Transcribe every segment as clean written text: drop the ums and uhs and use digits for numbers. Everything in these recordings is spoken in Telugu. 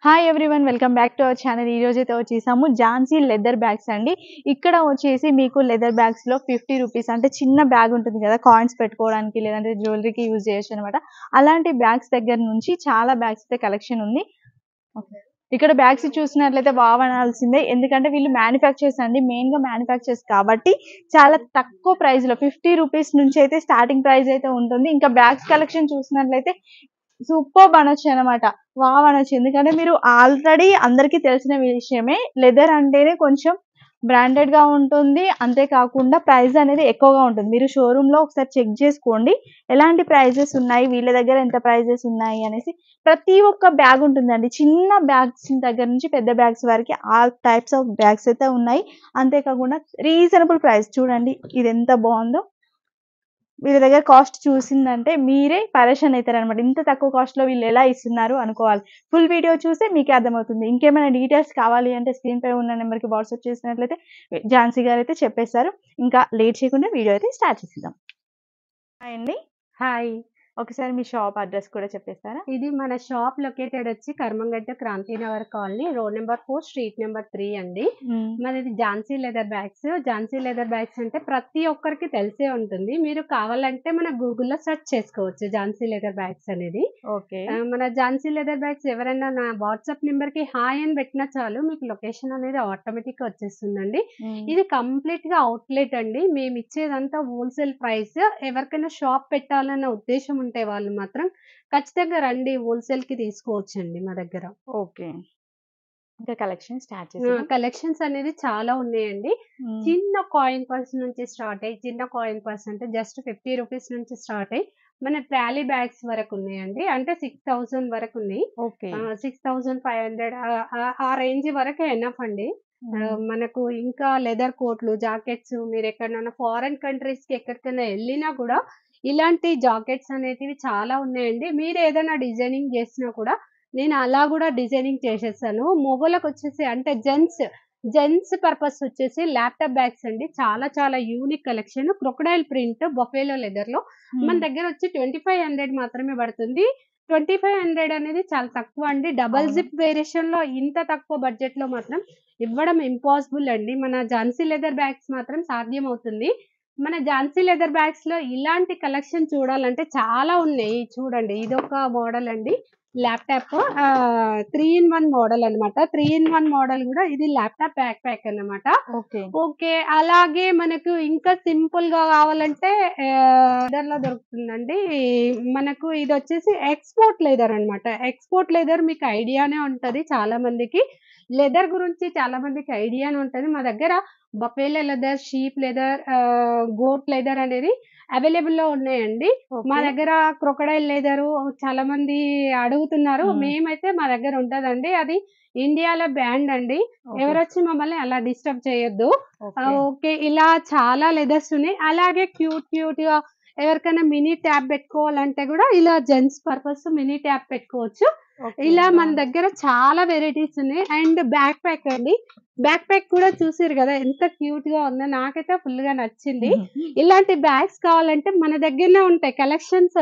Hi everyone welcome back to our channel. ఈ రోజు అయితే వచ్చేసాము ఝాన్సీ లెదర్ బ్యాగ్స్ అండి. ఇక్కడ వచ్చేసి మీకు లెదర్ బ్యాగ్స్ లో 50 రూపీస్ అంటే చిన్న బ్యాగ్ ఉంటుంది కదా, కాయిన్స్ పెట్టుకోవడానికి లేదంటే జ్యువెలరీకి యూజ్ చేయొచ్చు అనమాట. అలాంటి బ్యాగ్స్ దగ్గర నుంచి చాలా బ్యాగ్స్ అయితే కలెక్షన్ ఉంది. ఇక్కడ బ్యాగ్స్ చూసినట్లయితే వావ్ అనాల్సిందే, ఎందుకంటే వీళ్ళు మ్యానుఫ్యాక్చర్స్ అండి, మెయిన్ గా మ్యానుఫ్యాక్చర్స్ కాబట్టి చాలా తక్కువ ప్రైస్ లో 50 రూపీస్ నుంచి అయితే స్టార్టింగ్ ప్రైస్ అయితే ఉంటుంది. ఇంకా బ్యాగ్స్ కలెక్షన్ చూసినట్లయితే సూపర్ అనొచ్చు అనమాట, వావ్ అనొచ్చు. ఎందుకంటే మీరు ఆల్రెడీ అందరికీ తెలిసిన విషయమే, లెదర్ అంటేనే కొంచెం బ్రాండెడ్ గా ఉంటుంది, అంతేకాకుండా ప్రైస్ అనేది ఎక్కువగా ఉంటుంది. మీరు షోరూమ్ లో ఒకసారి చెక్ చేసుకోండి ఎలాంటి ప్రైజెస్ ఉన్నాయి, వీళ్ళ దగ్గర ఎంత ప్రైజెస్ ఉన్నాయి అనేసి. ప్రతి ఒక్క బ్యాగ్ ఉంటుందండి, చిన్న బ్యాగ్స్ దగ్గర నుంచి పెద్ద బ్యాగ్స్ వరకు ఆల్ టైప్స్ ఆఫ్ బ్యాగ్స్ అయితే ఉన్నాయి. అంతేకాకుండా రీజనబుల్ ప్రైస్, చూడండి ఇది ఎంత బాగుందో. వీళ్ళ దగ్గర కాస్ట్ చూసిందంటే మీరే పరేషాన్ అవుతారనమాట, ఇంత తక్కువ కాస్ట్ లో వీళ్ళు ఎలా ఇస్తున్నారు అనుకోవాలి. ఫుల్ వీడియో చూస్తే మీకే అర్థమవుతుంది. ఇంకేమైనా డీటెయిల్స్ కావాలి అంటే స్క్రీన్ పై ఉన్న నెంబర్కి వాట్సాప్ చేసినట్లయితే ఝాన్సీ గారు అయితే చెప్పేస్తారు. ఇంకా లేట్ చేయకుండా వీడియో అయితే స్టార్ట్ చేసేద్దాం. హాయ్ అండి. హాయ్, ఒకసారి మీ షాప్ అడ్రస్ కూడా చెప్పేస్తారా? ఇది మన షాప్ లొకేటెడ్ వచ్చి Karmanghat Kranthinagar colony, road number 4, street number 3 అండి. మనది Jhansi leather bags. Jhansi leather bags అంటే ప్రతి ఒక్కరికి తెలిసే ఉంటుంది. మీరు కావాలంటే మన గూగుల్లో సెర్చ్ చేసుకోవచ్చు ఝాన్సీ లెదర్ బ్యాగ్స్ అనేది. ఓకే. మన ఝాన్సీ లెదర్ బ్యాగ్స్ ఎవరైనా నా వాట్సాప్ నెంబర్ కి హాయ్ అని పెట్టినా చాలు, మీకు లొకేషన్ అనేది ఆటోమేటిక్ గా వచ్చేస్తుందండి. ఇది కంప్లీట్ గా అవుట్లెట్ అండి. మేము ఇచ్చేదంతా హోల్సేల్ ప్రైస్. ఎవరికైనా షాప్ పెట్టాలన్న ఉద్దేశం ఉంటే వాళ్ళు మాత్రం ఖచ్చితంగా రండి, హోల్సేల్ కి తీసుకోవచ్చండి మా దగ్గర. ఓకే, ఇంకా కలెక్షన్ స్టార్ట్ చేసేద్దాం. కలెక్షన్స్ అనేది చాలా ఉన్నాయండి. చిన్న కాయిన్ పర్స్ నుంచి స్టార్ట్ అయ్యి, చిన్న కాయిన్ పర్స్ అంటే జస్ట్ 50 రూపీస్ నుంచి స్టార్ట్ అయ్యి మన ట్రాలీ బ్యాగ్స్ వరకు ఉన్నాయండి. అంటే 6000 వరకు ఉన్నాయి. ఓకే. 6500 ఆ రేంజ్ వరకు ఎనఫ్ అండి. మనకు ఇంకా లెదర్ కోట్లు, జాకెట్స్, మీరు ఎక్కడైనా ఫారెన్ కంట్రీస్ కి ఎక్కడికైనా వెళ్ళినా కూడా ఇలాంటి జాకెట్స్ అనేటివి చాలా ఉన్నాయండి. మీరు ఏదైనా డిజైనింగ్ చేసినా కూడా నేను అలా కూడా డిజైనింగ్ చేసేసాను. మొగోళ్ళకి వచ్చేసి అంటే జెంట్స్ పర్పస్ వచ్చేసి ల్యాప్టాప్ బ్యాగ్స్ అండి. చాలా చాలా యూనిక్ కలెక్షన్. క్రొకడైల్ ప్రింట్ బఫేలో లెదర్ లో మన దగ్గర వచ్చి 2500 మాత్రమే పడుతుంది. 2500 అనేది చాలా తక్కువ అండి. డబల్ జిప్ వేరియేషన్ లో ఇంత తక్కువ బడ్జెట్ లో మాత్రం ఇవ్వడం ఇంపాసిబుల్ అండి. మన ఝాన్సీ లెదర్ బ్యాగ్స్ మాత్రం సాధ్యం అవుతుంది. మన ఝాన్సీ లెదర్ బ్యాగ్స్ లో ఇలాంటి కలెక్షన్ చూడాలంటే చాలా ఉన్నాయి. చూడండి, ఇదొక మోడల్ అండి, ల్యాప్టాప్ 3-in-1 మోడల్ అన్నమాట. 3-in-1 మోడల్ కూడా ఇది ల్యాప్టాప్ బ్యాక్ ప్యాక్ అన్నమాట. ఓకే, అలాగే మనకు ఇంకా సింపుల్ గా కావాలంటే లెదర్ లో దొరుకుతుందండి. మనకు ఇది వచ్చేసి ఎక్స్పోర్ట్ లెదర్ అన్నమాట. ఎక్స్పోర్ట్ లెదర్ మీకు ఐడియానే ఉంటది, చాలా మందికి లెదర్ గురించి చాలా మందికి ఐడియానే ఉంటది. మా దగ్గర buffalo leather, sheep leather, goat leather అనేది అవైలబుల్ లో ఉన్నాయండి. మా దగ్గర క్రొకడైల్ లెదర్ చాలా మంది అడుగుతున్నారు. మేమైతే మా దగ్గర ఉంటదండి, అది ఇండియాలో బ్యాండ్ అండి. ఎవరొచ్చి మమ్మల్ని అలా డిస్టర్బ్ చేయొద్దు. ఓకే, ఇలా చాలా లెదర్స్ ఉన్నాయి. అలాగే క్యూట్ గా ఎవరికైనా మినీ ట్యాబ్ పెట్టుకోవాలంటే కూడా ఇలా జెంట్స్ పర్పస్ మినీ ట్యాబ్ పెట్టుకోవచ్చు. ఇలా మన దగ్గర చాలా వెరైటీస్ ఉన్నాయి. అండ్ బ్యాక్ ప్యాక్ అండి, బ్యాక్ ప్యాక్ కూడా చూసారు కదా ఎంత క్యూట్ గా ఉందో, నాకైతే ఫుల్ గా నచ్చింది. ఇలాంటి బ్యాగ్స్ కావాలంటే మన దగ్గరనే ఉంటాయి కలెక్షన్స్.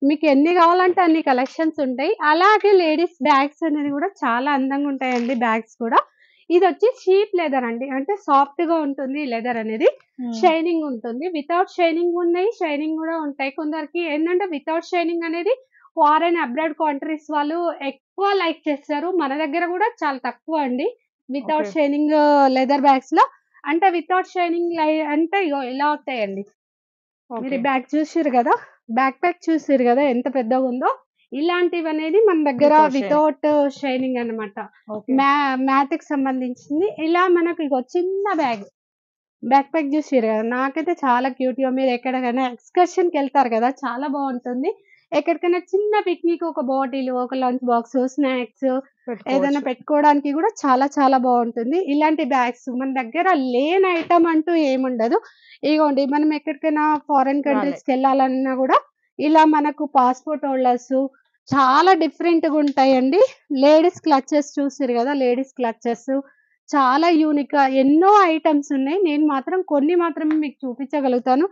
మీకు ఎన్ని కావాలంటే అన్ని కలెక్షన్స్ ఉంటాయి. అలాగే లేడీస్ బ్యాగ్స్ అనేది కూడా చాలా అందంగా ఉంటాయండి. బ్యాగ్స్ కూడా ఇది వచ్చి షీప్ లెదర్ అండి, అంటే సాఫ్ట్ గా ఉంటుంది లెదర్ అనేది, షైనింగ్ ఉంటుంది. వితౌట్ షైనింగ్ ఉన్నాయి, షైనింగ్ కూడా ఉంటాయి. కొందరికి ఏంటంటే వితౌట్ షైనింగ్ అనేది ఫారెన్ అబ్రాడ్ కంట్రీస్ వాళ్ళు ఎక్కువ లైక్ చేస్తారు. మన దగ్గర కూడా చాలా తక్కువ అండి వితౌట్ షైనింగ్ లెదర్ బ్యాగ్స్ లో. అంటే వితౌట్ షైనింగ్ అంటే ఇలా వస్తాయండి. మీరు బ్యాగ్ చూసారు కదా, బ్యాక్ ప్యాక్ చూసారు కదా ఎంత పెద్దగా ఉందో. ఇలాంటివి అనేది మన దగ్గర వితౌట్ షైనింగ్ అన్నమాట, మ్యాథ్ కి సంబంధించింది. ఇలా మనకు ఇగో చిన్న బ్యాక్ ప్యాక్ చూసారు కదా, నాకైతే చాలా క్యూట్ గా. మీరు ఎక్కడికైనా ఎక్స్కర్షన్ కి వెళ్తారు కదా, చాలా బాగుంటుంది. ఎక్కడికైనా చిన్న పిక్నిక్, ఒక బాటిల్, ఒక లంచ్ బాక్స్, స్నాక్స్ ఏదైనా పెట్టుకోవడానికి కూడా చాలా చాలా బాగుంటుంది. ఇలాంటి బ్యాగ్స్ మన దగ్గర లేని ఐటమ్ అంటూ ఏముండదు. ఇగోండి, మనం ఎక్కడికైనా ఫారెన్ కంట్రీస్ కి వెళ్ళాలన్నా కూడా ఇలా మనకు పాస్పోర్ట్ హోల్డర్స్ చాలా డిఫరెంట్ గా ఉంటాయండి. లేడీస్ క్లచెస్ చూసారు కదా, లేడీస్ క్లచెస్ చాలా యూనిక్ గా ఎన్నో ఐటమ్స్ ఉన్నాయి. నేను మాత్రం కొన్ని మాత్రమే మీకు చూపించగలుగుతాను,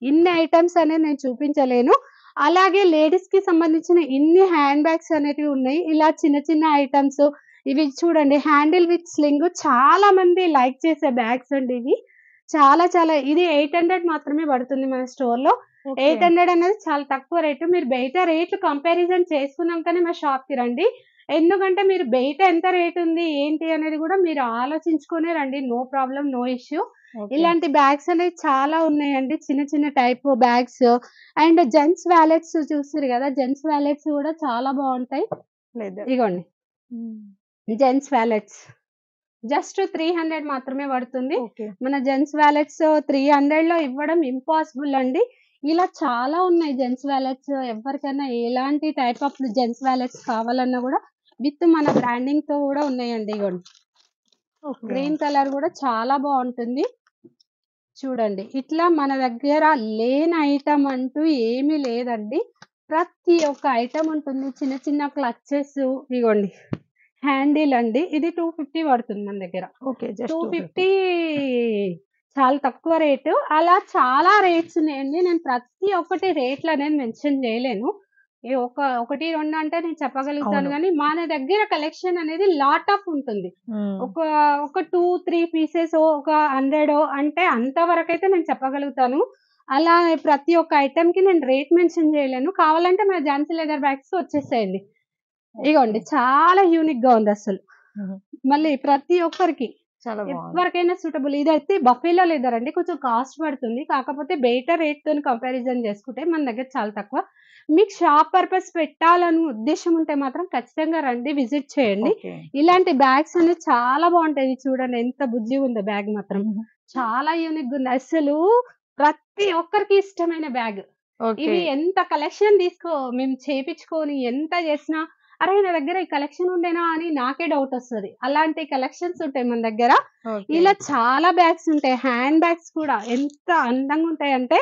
ఇన్ని ఐటమ్స్ అనేది నేను చూపించలేను. అలాగే లేడీస్ కి సంబంధించిన ఇన్ని హ్యాండ్ బ్యాగ్స్ అనేటివి ఉన్నాయి. ఇలా చిన్న చిన్న ఐటమ్స్ ఇవి చూడండి హ్యాండిల్ విత్ స్లింగ్, చాలా మంది లైక్ చేసే బ్యాగ్స్ అండి ఇవి. చాలా చాలా ఇది 800 మాత్రమే పడుతుంది మన స్టోర్ లో. 800 అనేది చాలా తక్కువ రేటు. మీరు బయట రేట్లు కంపారిజన్ చేసుకున్నాకనే మా షాప్ కి రండి. ఎందుకంటే మీరు బయట ఎంత రేట్ ఉంది ఏంటి అనేది కూడా మీరు ఆలోచించుకునే రండి. No problem, no issue. ఇలాంటి బ్యాగ్స్ అనేవి చాలా ఉన్నాయండి, చిన్న చిన్న type bags. And gents wallets చూస్తారు కదా, జెంట్స్ వ్యాలెట్స్ కూడా చాలా బాగుంటాయి. ఇగోండి జెంట్స్ వ్యాలెట్స్ జస్ట్ 300 మాత్రమే పడుతుంది. మన జెంట్స్ వ్యాలెట్స్ 300 లో ఇవ్వడం ఇంపాసిబుల్ అండి. ఇలా చాలా ఉన్నాయి జెంట్స్ వ్యాలెట్స్. ఎవరికైనా ఎలాంటి టైప్ ఆఫ్ జెంట్స్ వ్యాలెట్స్ కావాలన్నా కూడా విత్ మన బ్రాండింగ్ తో కూడా ఉన్నాయండి. ఇగోండి గ్రీన్ కలర్ కూడా చాలా బాగుంటుంది. చూడండి ఇట్లా మన దగ్గర లేని ఐటమ్ అంటూ ఏమీ లేదండి. ప్రతి ఒక్క ఐటమ్ ఉంటుంది. చిన్న చిన్న క్లచెస్, ఇగోండి హ్యాండిల్ అండి. ఇది 250 పడుతుంది మన దగ్గర. 250 చాలా తక్కువ రేటు. అలా చాలా రేట్స్ ఉన్నాయండి. నేను ప్రతి ఒక్కటి రేట్లు అనేది మెన్షన్ చేయలేను. ఒకటి రెండు అంటే నేను చెప్పగలుగుతాను కానీ మన దగ్గర కలెక్షన్ అనేది లాట్ ఆఫ్ ఉంటుంది. ఒక 2-3 పీసెస్ ఒక 100 అంటే అంతవరకు అయితే నేను చెప్పగలుగుతాను. అలా ప్రతి ఒక్క ఐటమ్ కి నేను రేట్ మెన్షన్ చేయలేను. కావాలంటే మన ఝాన్సీ లెదర్ బ్యాగ్స్ వచ్చేసేయండి. ఇగోండి చాలా యూనిక్ గా ఉంది అసలు. మళ్ళీ ప్రతి ఒక్కరికి ఎవరికైనా సూటబుల్. ఇదైతే బఫేలో లెదర్ అండి, కొంచెం కాస్ట్ పడుతుంది. కాకపోతే బయట రేట్ తో కంపారిజన్ చేసుకుంటే మన దగ్గర చాలా తక్కువ. మీకు షాప్ పర్పస్ పెట్టాలని ఉద్దేశం ఉంటే మాత్రం ఖచ్చితంగా రండి, విజిట్ చేయండి. ఇలాంటి బ్యాగ్స్ అనేవి చాలా బాగుంటాయి. చూడండి ఎంత బుజ్జిగా ఉందో బ్యాగ్, మాత్రం చాలా యూనిక్ ఉంది అసలు. ప్రతి ఒక్కరికి ఇష్టమైన బ్యాగ్. ఇవి ఎంత కలెక్షన్ మేము చేపించుకొని ఎంత చేసినా అరే నా దగ్గర ఈ కలెక్షన్ ఉండేనా అని నాకే డౌట్ వస్తుంది. అలాంటి కలెక్షన్స్ ఉంటాయి మన దగ్గర. ఇలా చాలా బ్యాగ్స్ ఉంటాయి. హ్యాండ్ బ్యాగ్స్ కూడా ఎంత అందంగా ఉంటాయి అంటే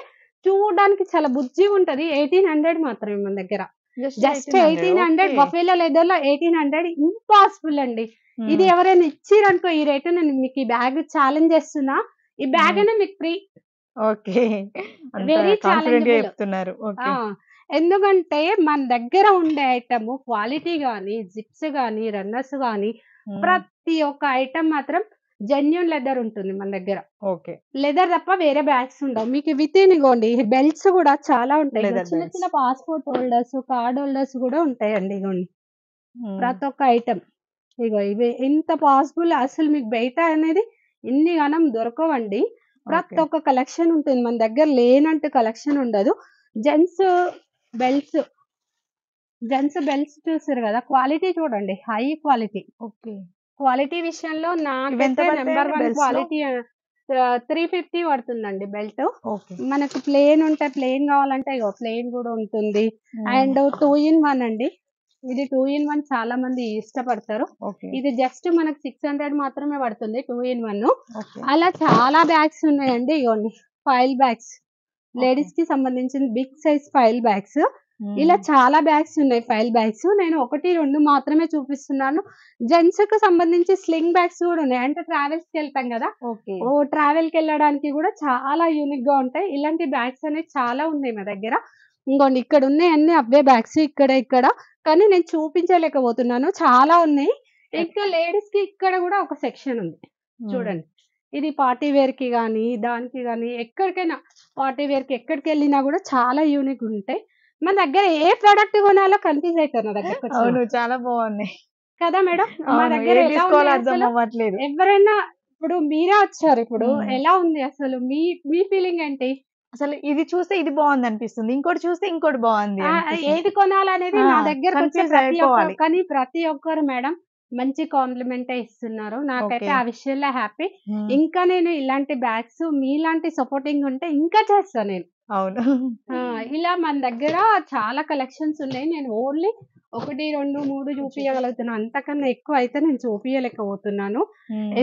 చూడడానికి చాలా బుజ్జిగా ఉంటది. 1800 మాత్రమే మన దగ్గర. జస్ట్ 1800 బఫేలో లెదర్ లో 1800 ఇంపాసిబుల్ అండి. ఇది ఎవరైనా ఇచ్చిరనుకో ఈ రేటు, నేను మీకు ఈ బ్యాగ్ ఛాలెంజ్ చేస్తున్నా. ఈ బ్యాగ్ అనేది మీకు ఫ్రీ. Very challengeable. ఎందుకంటే మన దగ్గర ఉండే ఐటమ్ క్వాలిటీ గానీ, జిప్స్ గానీ, రన్నర్స్ గానీ ప్రతి ఒక్క ఐటమ్ మాత్రం జెన్యూన్ లెదర్ ఉంటుంది మన దగ్గర. లెదర్ తప్ప వేరే బ్యాగ్స్ ఉండవు. మీకు విత్ ఇగోండి బెల్ట్స్ కూడా చాలా ఉంటాయి. చిన్న చిన్న పాస్పోర్ట్ హోల్డర్స్, కార్డ్ హోల్డర్స్ కూడా ఉంటాయండి. ఇగోండి ప్రతి ఒక్క ఐటమ్. ఇగో ఇవి ఎంత పాసిబుల్ అసలు మీకు బయట అనేది ఇన్ని గనం దొరకవండి. ప్రతి ఒక్క కలెక్షన్ ఉంటుంది మన దగ్గర, లేనంటూ కలెక్షన్ ఉండదు. జెంట్స్ బెల్ట్స్ చూసారు కదా, క్వాలిటీ చూడండి, హై క్వాలిటీ. క్వాలిటీ విషయంలో నాకైతే నెంబర్ 1 క్వాలిటీ. 350 పడుతుందండి బెల్ట్. మనకు ప్లేన్ ఉంటే ప్లేన్ కావాలంటే ఇగో ప్లేన్ కూడా ఉంటుంది. అండ్ 2-in-1 అండి. ఇది 2-in-1 చాలా మంది ఇష్టపడతారు. ఇది జస్ట్ మనకు 600 మాత్రమే పడుతుంది 2-in-1. అలా చాలా బ్యాగ్స్ ఉన్నాయండి. ఇగోండి ఫైల్ బ్యాగ్స్, లేడీస్ కి సంబంధించిన బిగ్ సైజ్ ఫైల్ బ్యాగ్స్. ఇలా చాలా బ్యాగ్స్ ఉన్నాయి ఫైల్ బ్యాగ్స్. నేను 1-2 మాత్రమే చూపిస్తున్నాను. జెంట్స్ కు సంబంధించి స్లింగ్ బ్యాగ్స్ కూడా ఉన్నాయి. అంటే ట్రావెల్స్ కి వెళ్తాం కదా, ట్రావెల్ కి వెళ్ళడానికి కూడా చాలా యూనిక్ గా ఉంటాయి. ఇలాంటి బ్యాగ్స్ అనేవి చాలా ఉన్నాయి మా దగ్గర. ఇంకోండి ఇక్కడ ఉన్నాయి అన్ని అవే బ్యాగ్స్, ఇక్కడ కానీ నేను చూపించలేకపోతున్నాను, చాలా ఉన్నాయి. ఇంకా లేడీస్ కి ఇక్కడ కూడా ఒక సెక్షన్ ఉంది చూడండి. ఇది పార్టీ వేర్ కి గానీ, దానికి గానీ, ఎక్కడికైనా పార్టీ వేర్ కి ఎక్కడికి వెళ్ళినా కూడా చాలా యూనిక్ ఉంటాయి. మన దగ్గర ఏ ప్రోడక్ట్ కొనాలో కన్ఫ్యూజ్ అవుతారు నా దగ్గర. చాలా బాగున్నాయి కదా మేడం. మా దగ్గర ఎవరైనా ఇప్పుడు మీరే వచ్చారు, ఇప్పుడు ఎలా ఉంది అసలు మీ ఫీలింగ్ ఏంటి? అసలు ఇది చూస్తే ఇది బాగుంది అనిపిస్తుంది, ఇంకోటి చూస్తే ఇంకోటి బాగుంది. ఏది కొనాలనేది నా దగ్గర కానీ ప్రతి ఒక్కరు మేడం మంచి కాంప్లిమెంట్ ఇస్తున్నారు. నాకైతే ఆ విషయంలో హ్యాపీ. ఇంకా నేను ఇలాంటి బ్యాగ్స్ మీలాంటి సపోర్టింగ్ ఉంటే ఇంకా చేస్తాను నేను. అవును. ఇలా మన దగ్గర చాలా కలెక్షన్స్ ఉన్నాయి. నేను ఓన్లీ 1-2-3 చూపించగలుగుతున్నాను, అంతకన్నా ఎక్కువ అయితే నేను చూపించలేకపోతున్నాను.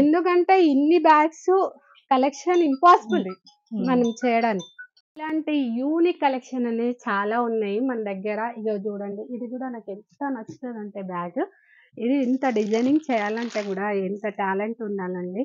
ఎందుకంటే ఇన్ని బ్యాగ్స్ కలెక్షన్ ఇంపాసిబుల్ మనం చేయడానికి. ఇలాంటి యూనిక్ కలెక్షన్ అనేది చాలా ఉన్నాయి మన దగ్గర. ఇక చూడండి, ఇది కూడా నాకు ఎంత నచ్చుతుంది అంటే బ్యాగ్. ఇది ఇంత డిజైనింగ్ చేయాలంటే కూడా ఎంత టాలెంట్ ఉండాలండి.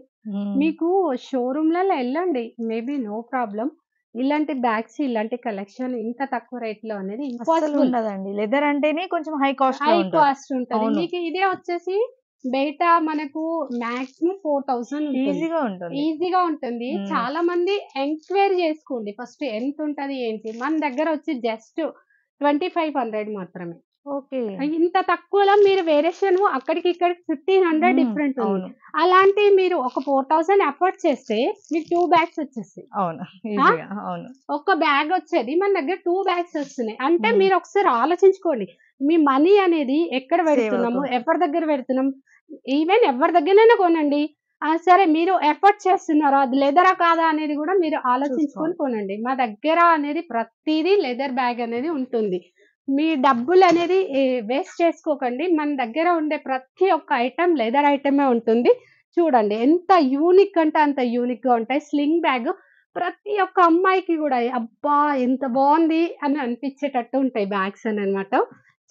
మీకు షోరూమ్ లలో వెళ్ళండి, మేబీ నో ప్రాబ్లం. ఇలాంటి బ్యాగ్స్, ఇలాంటి కలెక్షన్ ఇంత తక్కువ రేట్ లో అనేది ఇంపాసిబుల్ ఉండదండి. లెదర్ అంటేనే కొంచెం హై కాస్ట్ ఉంటుంది. మీకు ఇదే వచ్చేసి బయట మనకు మాక్సిమం 4000 ఉంటుంది. ఈజీగా ఉంటుంది. ఈజీగా ఉంటుంది. చాలా మంది ఎంక్వైరీ చేసుకోండి ఫస్ట్ ఎంత ఉంటది ఏంటి. మన దగ్గర వచ్చి జస్ట్ 2500 మాత్రమే. ఓకే. ఇంత తక్కువలో మీరు వేరియేషన్ అక్కడికి ఇక్కడికి 1500 డిఫరెంట్ ఉంది. అవును. అలాంటి మీరు ఒక 4000 ఎఫర్ట్ చేస్తే మీకు 2 బ్యాగ్స్ వచ్చేస్తాయి. అవును. ఈజీగా. అవును. ఒక బ్యాగ్ వచ్చేది మన దగ్గర 2 బ్యాగ్స్ వస్తున్నాయి. అంటే మీరు ఒకసారి ఆలోచించుకోండి. మీ మనీ అనేది ఎక్కడ సేవ్ పెడుతున్నాము? అవుతుంది. ఎవరి దగ్గర పెడుతున్నాం? ఈవెన్ ఎవరి దగ్గరనైనా కొనండి. సరే మీరు ఎఫర్ట్ చేస్తున్నారా? అది లెదరా కాదా అనేది కూడా మీరు ఆలోచించుకొని చూసుకోవాలి. కొనండి. మా దగ్గర అనేది ప్రతీదీ లెదర్ బ్యాగ్ అనేది ఉంటుంది. మీ డబ్బులనేది వేస్ట్ చేసుకోకండి. మన దగ్గర ఉండే ప్రతి ఒక్క ఐటెమ్ లెదర్ ఐటమే ఉంటుంది. చూడండి ఎంత యూనిక్ అంటే అంత యూనిక్‌గా ఉంటాయి. స్లింగ్ బ్యాగ్ ప్రతి ఒక్క అమ్మాయికి గూడా అబ్బా! ఎంత బావుంది అని అనిపించేటట్టు ఉంటాయి బ్యాగ్స్ అననమాట.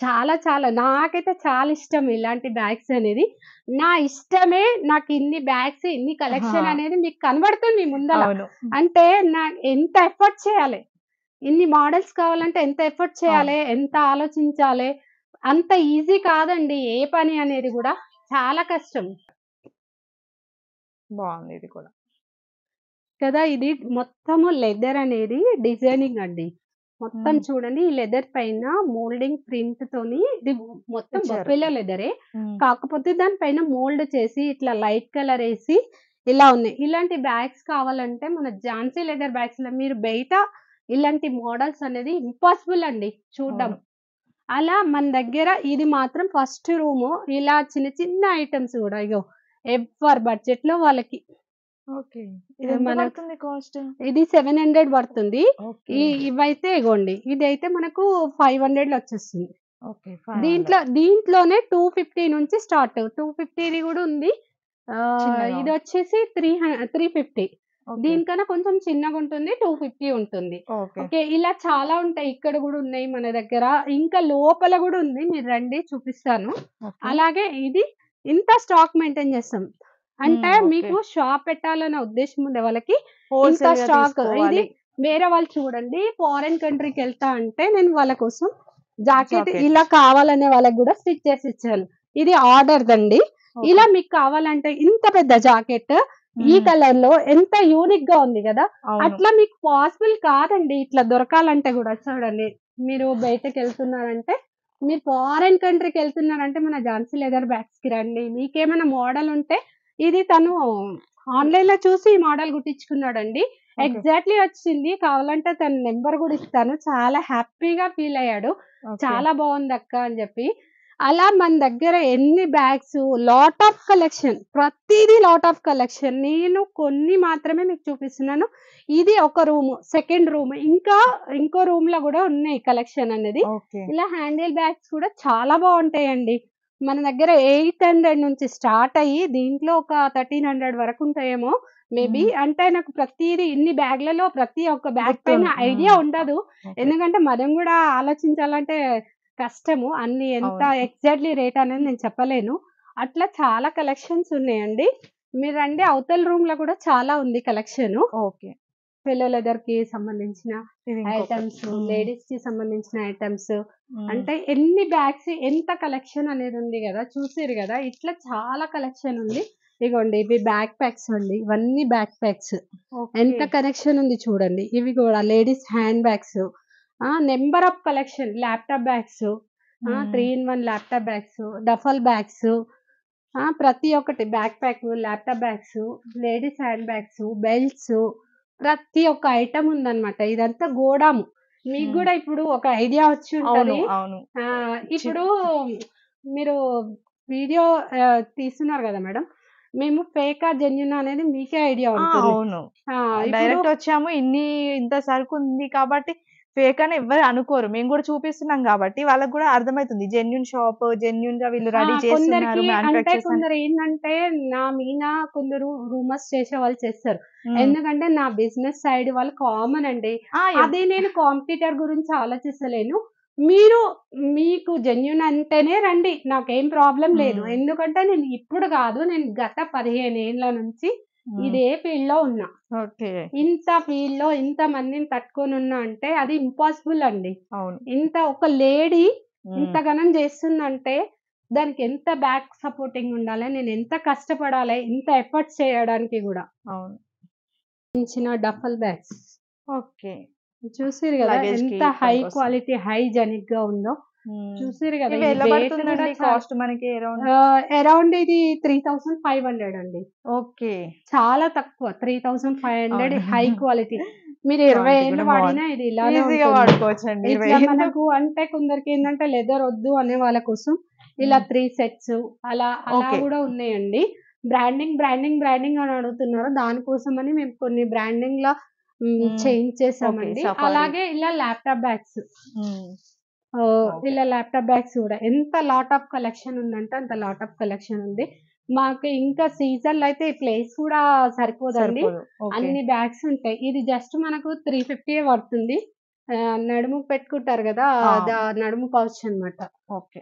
చాలా చాలా నాకైతే చాలా ఇష్టం ఇలాంటి బ్యాగ్స్ అనేది. నా ఇష్టమే నాకు ఇన్ని బ్యాగ్స్, ఇన్ని కలెక్షన్ ఆహా! అనేది మీకు కనబడుతుంది ముందల. అవును. అంటే ఎంత ఎఫర్ట్ చేయాలి. ఇన్ని మోడల్స్ కావాలంటే ఎంత ఎఫర్ట్ అవును. చేయాలి, ఎంత ఆలోచించాలి. అంత ఈజీ కాదండి ఏ పని అనేది గూడా. చాలా కష్టం. బావుంది ఇది కూడా. కదా! ఇది మొత్తము లెదర్ అనేది డిజైనింగ్ అండి. మొత్తం హ్మ్. చూడండి ఈ లెదర్ పైన మోల్డింగ్ ప్రింట్‌తోని ఇది మొత్తం ఇచ్చారు. బఫెలో లెదరే. హ్మ్. కాకపోతే దాని పైన మోల్డ్ చేసి ఇట్లా లైట్ కలర్ ఏసి ఇలా ఉన్నాయి. ఇలాంటి బ్యాగ్స్ కావాలంటే మన ఝాన్సీ లెదర్ బ్యాగ్స్‌లో మీరు బయట ఇలాంటి మోడల్స్ అనేది ఇంపాసిబుల్ అండి చూడ్డం. అవును. అలా మన దగ్గర ఇది మాత్రం ఫస్ట్ రూము. ఇలా చిన్న చిన్న ఐటెమ్స్ గూడా ఇగో ఎవరి బడ్జెట్‌లో వాళ్ళకి. ఓకే. ఇదెంత మన పడుతుంది కాస్ట్? ఇది 700 పడుతుంది. ఓకే. ఇవైతే ఇగోండి. ఇదైతే మనకు 500లో వచ్చేస్తుంది. ఓకే. 500 దీంట్లోనే 250 నుంచి స్టార్ట్. 250ది గూడా ఉంది. చిన్నగా ఉంది. ఇదొచ్చేసి 350. ఓకే. దీనికన్నా కొంచెం చిన్నగుంటుంది. 250 ఉంటుంది. ఓకే. ఓకే. ఇలా చాలా ఉంటాయి. ఇక్కడ గూడా ఉన్నాయి మన దగ్గర. ఇంకా లోపల గూడా ఉంది. మీరు రండి చూపిస్తాను. ఓకే. అలాగే ఇది ఇంత స్టాక్ మెయింటైన్ చేస్తాం. అంటే ఓకే. మీకు షాప్ పెట్టాలన్న ఉద్దేశ్యం ఉండే వాళ్ళకి ఇంత హోల్‌సేల్‌గా స్టాక్ ఇది తీసుకోవాలి. వేరే వాళ్ళు చూడండి ఫారెన్ కంట్రీకెళ్తా అంటే నేను వాళ్ళ కోసం జాకెట్ జాకెట్. ఇలా కావాలనే వాళ్ళకి గూడా స్టిచ్ చేసి ఇచ్చాను. ఇది ఆర్డర్‌దండి. ఓకే. ఇలా మీకు కావాలంటే ఇంత పెద్ద జాకెట్ ఈ హ్మ్. కలర్‌లో ఎంత యూనిక్‌గా ఉంది గదా! అవును. అట్లా మీకు పాసిబుల్ కాదండి. ఇట్లా దొరకాలంటే గూడా చూడండి. మీరు బయటకెళ్తున్నారంటే మీరు ఫారెన్ కంట్రీకెళ్తున్నారంటే మన ఝాన్సీ లెదర్ బ్యాగ్స్‌కి రండి. మీకేమైనా మోడల్ ఉంటే ఇది తను ఆన్‌లైన్‌లో చూసి ఈ మోడల్ కుట్టించుకున్నాడండి. ఓకే. ఎగ్జాక్ట్‌లీ వచ్చింది. కావాలంటే తన నంబర్ గూడా ఇస్తాను. చాలా హ్యాపీగా ఫీల్ అయ్యాడు. ఓకే. చాలా బావుందక్క అని జెప్పి. అలా మన దగ్గర ఎన్ని బ్యాగ్స్ లాట్ ఆఫ్ కలెక్షన్. ప్రతీదీ లాట్ ఆఫ్ కలెక్షన్. నేను కొన్ని మాత్రమే మీకు చూపిస్తున్నాను. ఇది ఒక రూము. Second room. ఇంకా ఇంకో రూమ్‌లో గూడా ఉన్నాయి కలెక్షన్ అనేది. ఓకే. ఇలా హ్యాండిల్ బ్యాగ్స్ కూడా చాలా బావుంటాయండి. మన దగ్గర 800 నుంచి స్టార్ట్ అయ్యి దీంట్లో ఒక 1300 వరకు ఉంటాయేమో మేబీ. హ్మ్. అంటే నాకు ప్రతీది ఇన్ని బ్యాగ్‌లలో ప్రతి ఒక్క బ్యాగ్ గుర్తుం పైన ఐడియా హ్మ్. ఉండదు. ఓకే. ఎందుకంటే మనం గూడా ఆలోచించాలంటే కష్టము. అన్ని ఎంత అవును. ఎగ్జాక్ట్‌లీ రేట్ అనేది నేను చెప్పలేను. అట్లా చాలా కలెక్షన్స్ ఉన్నాయండి. మీరు రండి అవతల రూమ్‌లో కూడా చాలా ఉంది కలెక్షను. ఓకే. పిల్లో లెదర్‌కి సంబంధించిన ఇది ఇంకొకటి. ఐటెమ్స్, హ్మ్. లేడీస్‌కి సంబంధించిన ఐటెమ్స్ హ్మ్. అంటే ఎన్ని బ్యాగ్స్ ఎంత కలెక్షన్ అనేది ఉంది గదా! చూసిర్రు గదా! ఇట్లా చాలా కలెక్షన్ ఉంది. ఇగోండి ఇవి బ్యాక్ ప్యాక్స్ అండి. ఇవన్నీ బ్యాక్ ప్యాక్స్. ఓకే. ఎంత కలెక్షన్ ఉంది చూడండి. ఇవి గూడా ladies hand bags. Number of collection laptop bags. హ్మ్. 3 in 1 laptop bags, duffel bags. ప్రతి ఒక్కటి back pack, laptop bags, ladies hand bags, belts ప్రతి ఒక్క ఐటెమ్ ఉందన్నమాట. ఇదంతా గోడాము. మీకు హ్మ్. గూడా ఇప్పుడు ఒక ఐడియా వచ్చి అవును. ఉంటది. అవును. ఇప్పుడు మీరు వీడియో తీస్తున్నారు గదా మేడం! మేము ఫేకా, జెన్యూనా అనేది మీకే ఐడియా ఆ! ఉంటుంది. అవును. ఇప్పుడు డైరెక్ట్ వచ్చాము. ఇంత సరుకుంది కాబట్టి ఫేక్ అని ఎవ్వరు అనుకోరు. మేము గూడా చూపిస్తున్నాం గాబట్టి వాళ్ళకి గూడా అర్థమైతుంది. జెన్యూన్ షాప్, జెన్యూన్‌గా వీళ్ళు రెడీ చేస్తున్నారు కొందరికి అంటే మ్యానుఫ్యాక్చర్స్ అని. కొందరేందంటే నా మీద కొందరు రూమర్స్ చేసేవాళ్ళు చేస్తారు. హ్మ్. ఎందుకంటే నా బిజినెస్ సైడ్ వాళ్ళు కామన్ అండి. ఆ! అదే నేను కాంపిటీటర్ గురించి ఆలోచిస్తలేను. మీరు మీకు జెన్యూన్ అంటేనే రండి. నాకేం ప్రాబ్లమ్ లేదు. హ్మ్. ఎందుకంటే నేను ఇప్పుడు గాదు. నేను గత 15 ఏండ్ల నుంచి హ్మ్. ఇదే ఫీల్డ్‌లో ఉన్నా. ఓకే. ఇంత ఫీల్డ్‌లో ఇంతమందిని తట్టుకొనున్నా అంటే అది ఇంపాసిబుల్ అండి. అవును. ఇంత ఒక లేడీ హ్మ్. ఇంతగనం చేస్తుందంటే దానికి ఎంత బ్యాక్ సపోర్టింగ్ ఉండాలి, నేను ఎంత కష్టపడాలి, ఇంత ఎఫర్ట్స్ చేయడానికి కూడా. అవును. చిన్న డఫల్ బ్యాగ్స్ ఓకే. చూసిరు కదా లగేజ్‌కి ఎంత హై పనికొస్తాయి. క్వాలిటీ హైజెనిక్ గా ఉందో. చూసిరు కదా ఇవి ఈ ఎలా వెయిట్ కూడా పడుతుందండి కాస్ట్ మనకి అరౌండ్? అరౌండ్ ఇది 3500 అండి. ఓకే. చాలా తక్కువ 3500 హై అవును. క్వాలిటీ. మీరు 20 క్వాలిటీ ఏళ్ళు కూడా వాడినా ఇది ఇలానే ఈజీగా ఉంటుంది. వాడుకోవచ్చండి. ఇట్లా మనకు అంటే కొందరికి ఏంటంటే లెదర్ వద్దు అనే వాళ్ళ కోసం ఇలా 3 సెట్స్ అలా ఓకే. కూడా ఉన్నాయండి. బ్రాండింగ్ అని అడుగుతున్నారు. దానికోసమని మేము కొన్ని బ్రాండింగ్‌లా ఓకే. చేయించేసామండి. సఫారీ. అలాగే ఇలా ల్యాప్‌టాప్ బ్యాగ్స్. ఓకే. ఇలా ల్యాప్‌టాప్ బ్యాగ్స్ కూడా ఎంత లాట్ ఆఫ్ కలెక్షన్ ఉందంటే అంత లాట్ ఆఫ్ కలెక్షన్ ఉంది. మాకు ఇంకా సీజన్‌లో అయితే ఈ ప్లేస్ కూడా సరిపోదండి. సరిపోదు. ఓకే. అన్ని బ్యాగ్స్ ఉంటాయి. ఇది జస్ట్ మనకు 350 పడుతుంది. నడుముకు పెట్టుకుంటారు కదా! ఆ! నడుము పౌచ్ అన్నమాట. ఓకే.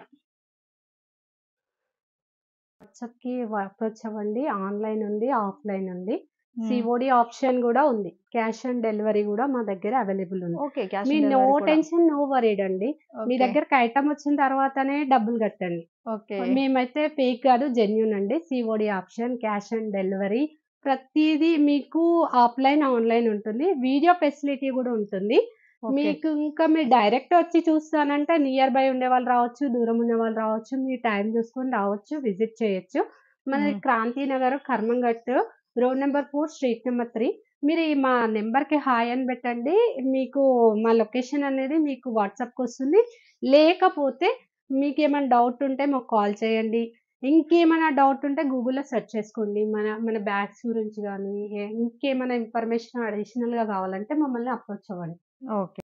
వాట్సాప్‌కి అప్రోచ్ అవ్వండి. ఆన్‌లైన్ ఉంది, ఆఫ్‌లైన్ ఉంది. హ్మ్. సీఓడీ ఆప్షన్ గూడా ఉంది. క్యాష్ ఆన్ డెలివరీ గూడా మా దగ్గర అవైలబుల్ ఉంది. ఓకే. క్యాష్ మీ ఆన్ నో డెలివరీ కూడా. టెన్షన్, నో వరీడ్ అండి. మీ ఓకే. దగ్గరకి ఐటెమ్ వచ్చిన తర్వాతనే డబ్బులు కట్టండి. ఓకే. మేమైతే ఫేక్ కాదు, జెన్యూన్ అండి. COD option, cash on delivery ప్రతీదీ మీకు ఆఫ్‌లైన్, ఆన్‌లైన్ ఉంటుంది. వీడియో ఫెసిలిటీ గూడా ఉంటుంది. ఓకే. మీకు ఇంకా మీరు డైరెక్ట్ వచ్చి చూస్తానంటే నియర్ బై ఉండేవాళ్ళు రావచ్చు, దూరం ఉన్నవాళ్ళు రావచ్చు. మీ టైం చూసుకొని రావచ్చు, విజిట్ చేయొచ్చు. మనది హ్మ్. Kranthi Nagar, Karmanghat, road number 4, street number 3. మీరు మా నంబర్‌కి హాయ్ అని పెట్టండి. మీకు మా లొకేషన్ అనేది మీకు వాట్సాప్‌కొస్తుంది. లేకపోతే మీకేమైనా డౌట్ ఉంటే మాకు కాల్ చేయండి. ఇంకేమైనా డౌట్ ఉంటే గూగుల్‌లో సెర్చ్ చేసుకోండి. మన మన బ్యాగ్స్ గురించి గానీ, ఇంకేమైనా ఇన్ఫర్మేషన్ అడిషనల్‌గా కావాలంటే మమ్మల్ని అప్రోచ్ అవ్వండి. ఓకే.